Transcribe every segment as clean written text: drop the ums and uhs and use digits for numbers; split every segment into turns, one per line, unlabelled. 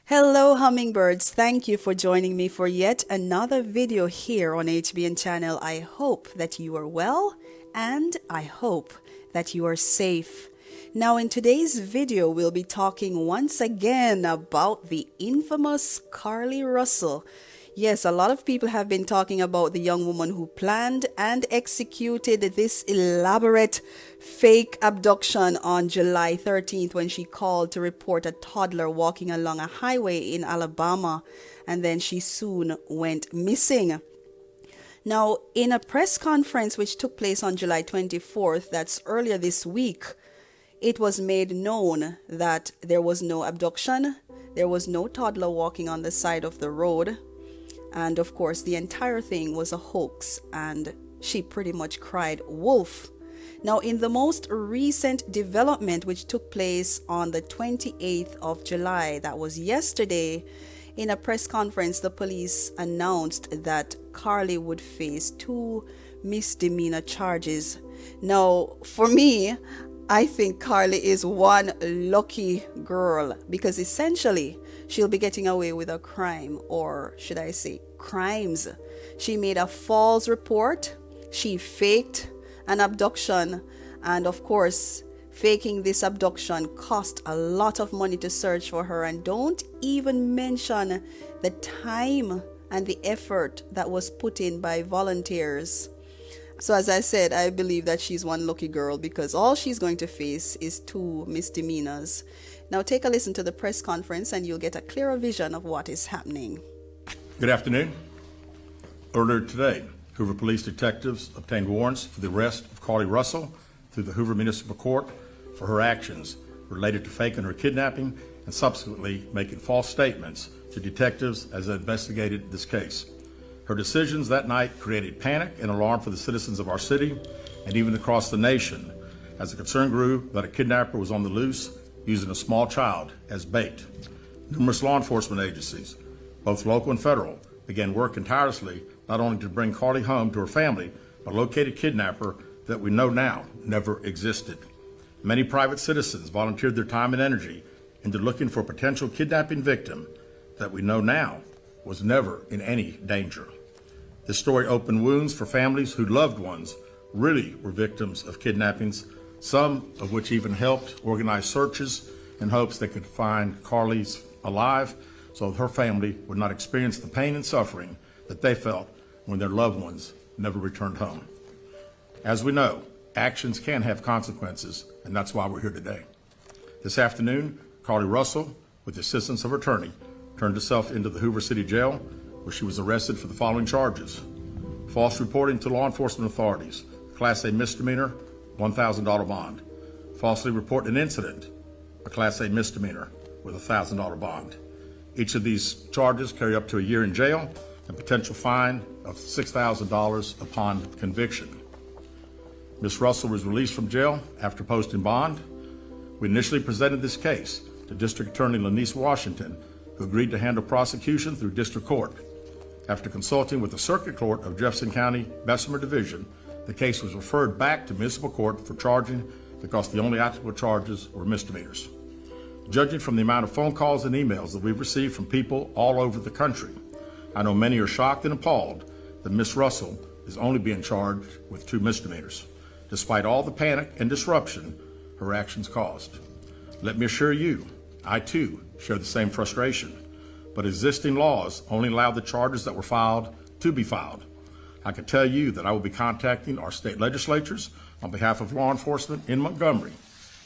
Hello, hummingbirds. Thank you for joining me for yet another video here on HBN channel. I hope that you are well and I hope that you are safe. Now, in today's video, we'll be talking once again about the infamous Carlee Russell. Yes, a lot of people have been talking about the young woman who planned and executed this elaborate fake abduction on July 13th when she called to report a toddler walking along a highway in Alabama, and then she soon went missing. Now, in a press conference which took place on July 24th, that's earlier this week, it was made known that there was no abduction, there was no toddler walking on the side of the road. And of course, the entire thing was a hoax, and she pretty much cried wolf. Now, in the most recent development, which took place on the 28th of July, that was yesterday, in a press conference, the police announced that Carlee would face 2 misdemeanor charges. Now, for me, I think Carlee is one lucky girl because essentially she'll be getting away with a crime, or should I say crimes. She made a false report, she faked an abduction, and of course, faking this abduction cost a lot of money to search for her, and don't even mention the time and the effort that was put in by volunteers. So as I said, I believe that she's one lucky girl because all she's going to face is 2 misdemeanors. Now take a listen to the press conference and you'll get a clearer vision of what is happening.
Good afternoon. Earlier today, Hoover police detectives obtained warrants for the arrest of Carlee Russell through the Hoover Municipal Court for her actions related to faking her kidnapping and subsequently making false statements to detectives as they investigated this case. Her decisions that night created panic and alarm for the citizens of our city and even across the nation as the concern grew that a kidnapper was on the loose using a small child as bait. Numerous law enforcement agencies, both local and federal, began working tirelessly not only to bring Carlee home to her family, but locate a kidnapper that we know now never existed. Many private citizens volunteered their time and energy into looking for a potential kidnapping victim that we know now was never in any danger. This story opened wounds for families whose loved ones really were victims of kidnappings, some of which even helped organize searches in hopes they could find Carlee's alive so her family would not experience the pain and suffering that they felt when their loved ones never returned home. As we know, actions can have consequences, and that's why we're here today. This afternoon, Carlee Russell, with the assistance of her attorney, turned herself into the Hoover City Jail, where she was arrested for the following charges: false reporting to law enforcement authorities, Class A misdemeanor, $1,000 bond; falsely reporting an incident, a Class A misdemeanor with a $1,000 bond. Each of these charges carry up to a year in jail and potential fine of $6,000 upon conviction. Ms. Russell was released from jail after posting bond. We initially presented this case to District Attorney Lanice Washington, who agreed to handle prosecution through district court. After consulting with the Circuit Court of Jefferson County, Bessemer Division, the case was referred back to municipal court for charging because the only applicable charges were misdemeanors. Judging from the amount of phone calls and emails that we've received from people all over the country, I know many are shocked and appalled that Ms. Russell is only being charged with 2 misdemeanors, despite all the panic and disruption her actions caused. Let me assure you, I too share the same frustration, but existing laws only allow the charges that were filed to be filed. I can tell you that I will be contacting our state legislatures on behalf of law enforcement in Montgomery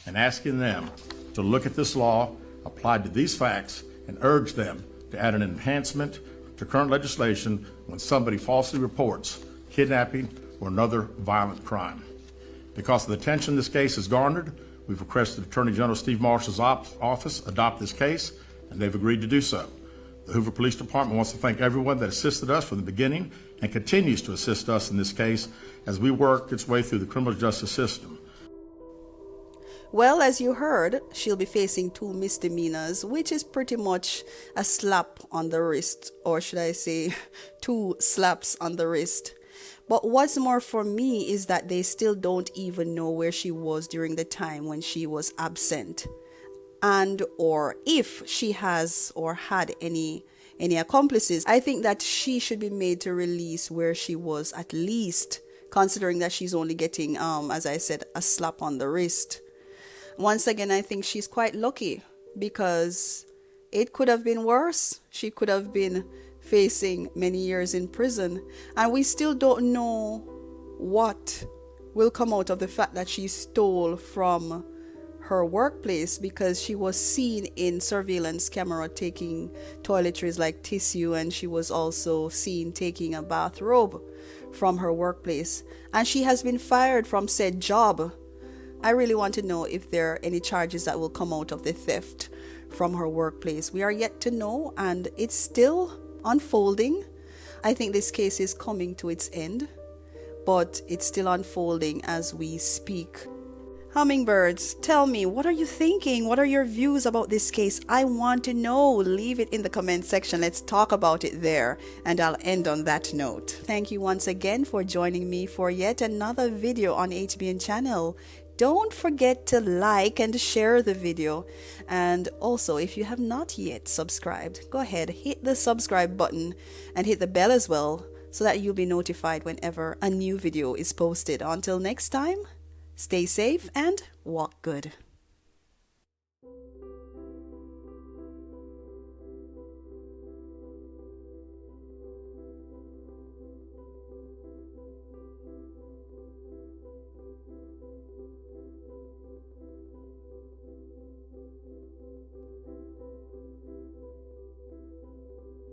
and asking them to look at this law applied to these facts and urge them to add an enhancement to current legislation when somebody falsely reports kidnapping or another violent crime. Because of the attention this case has garnered, we've requested Attorney General Steve Marshall's office adopt this case, and they've agreed to do so. The Hoover Police Department wants to thank everyone that assisted us from the beginning and continues to assist us in this case as we work its way through the criminal justice system.
Well, as you heard, she'll be facing 2 misdemeanors, which is pretty much a slap on the wrist, or should I say 2 slaps on the wrist. But what's more for me is that they still don't even know where she was during the time when she was absent. and or if she has or had any accomplices, I think that she should be made to release where she was, at least considering that she's only getting, as I said, a slap on the wrist. Once again, I think she's quite lucky because it could have been worse. She could have been facing many years in prison, and we still don't know what will come out of the fact that she stole from her workplace, because she was seen in surveillance camera taking toiletries like tissue, and she was also seen taking a bathrobe from her workplace, and she has been fired from said job. I really want to know if there are any charges that will come out of the theft from her workplace. We are yet to know, and it's still unfolding. I think this case is coming to its end, but it's still unfolding as we speak. Hummingbirds, tell me, what are you thinking? What are your views about this case? I want to know. Leave it in the comment section. Let's talk about it there. And I'll end on that note. Thank you once again for joining me for yet another video on HBN channel. Don't forget to like and share the video. And also, if you have not yet subscribed, go ahead, hit the subscribe button and hit the bell as well, so that you'll be notified whenever a new video is posted. Until next time, stay safe and walk good.